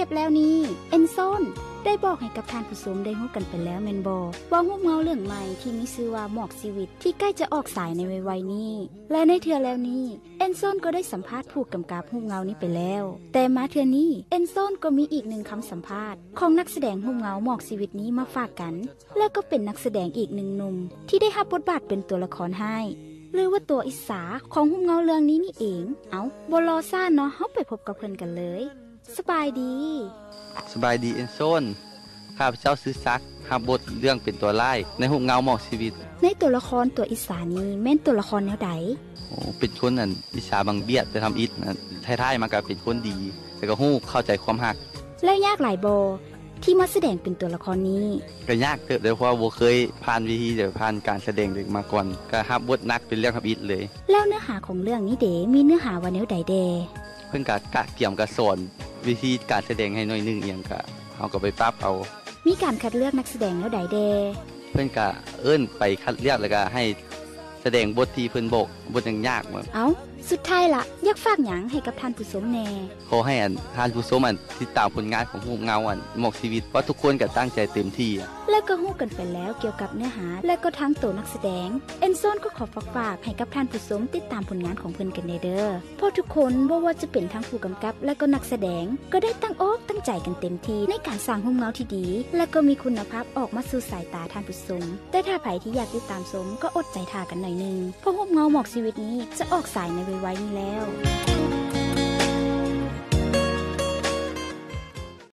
ปแล้วนี้เอนซอนได้บอกให้กับท่านผู้ชมได้รู้กันไปแล้วแม่นบ่ว่ารูปเงาเรื่องใหม่ที่มีชื่อว่าหมอกชีวิตที่ใกล้จะออกฉายในวัยนี้และในเทื่อแล้วนี้เอนซอนก็ได้สัมภาษณ์ผู้กำกับรูปเงานี้ไปแล้วแต่มาเทื่อนี้เอนซอนก็มีอีกหนึ่งคำสัมภาษณ์ของนักแสดงรูปเงาหมอกชีวิตนี้มาฝากกันและก็เป็นนักแสดงอีกหนึ่งหนุ่มที่ได้รับบทบาทเป็นตัวละครให้หรือว่าตัวอิสาของรูปเงาเรื่องนี้นี่เองเอาบ่รอซ่าเนาะเฮาไปพบกับเพิ่นกันเลยสบายดีเอนโซนข้าพเจ้าซื้อซักรับบทเรื่องเป็นตัวร้ายในรูปเงาหมอกชีวิตในตัวละครตัวอิสานี้แม่นตัวละครแนวใดเป็นคนอิสาบังเบียดไปทำอิฐท้ายๆมาก็เป็นคนดีแต่ก็ฮู้เข้าใจความฮักแล้วยากหลายบ่ที่มาแสดงเป็นตัวละครนี้ก็ยากเติบโดยเพราะว่าบ่เคยผ่านวิธีผ่านการแสดงเลยมาก่อนก็รับบทหนักเป็นเรื่องทำอิฐเลยแล้วเนื้อหาของเรื่องนี้เด้มีเนื้อหาว่าแนวใดแดเพิ่นก็กะเกี่ยมก็สอนวิธีการแสดงให้หน่อยนึงเอียงก็เฮาก็ไปปรับเอามีการคัดเลือกนักแสดงแนวใดแดเพิ่นก็เอิ้นไปคัดเลือกแล้วก็ให้แสดงบทที่เพิ่นบอกบทยากๆเอ้าสุดท้ายล่ะอยากฝากหยังให้กับท่านผู้ชมแน่ขอให้ท่านผู้ชมติดตามผลงานของรูปเงาหมอกชีวิตเพราะทุกคนก็ตั้งใจเต็มที่แล้วก็ฮู้กันไปแล้วเกี่ยวกับเนื้อหาและก็ทั้งตัวนักแสดงเอ็นโซนก็ขอฝากให้กับท่านผู้ชมติดตามผลงานของเพิ่นกันเด้อเพราะทุกคนบ่ว่าจะเป็นทั้งผู้กำกับและก็นักแสดงก็ได้ตั้งอกตั้งใจกันเต็มที่ในการสร้างรูปเงาที่ดีและก็มีคุณภาพออกมาสู่สายตาท่านผู้ชมแต่ถ้าไผที่อยากติดตามชมก็อดใจท่ากันหน่อยนึงเพราะรูปเงาหมอกชีวิตนี้จะออกฉายในวัยๆนี้แล้ว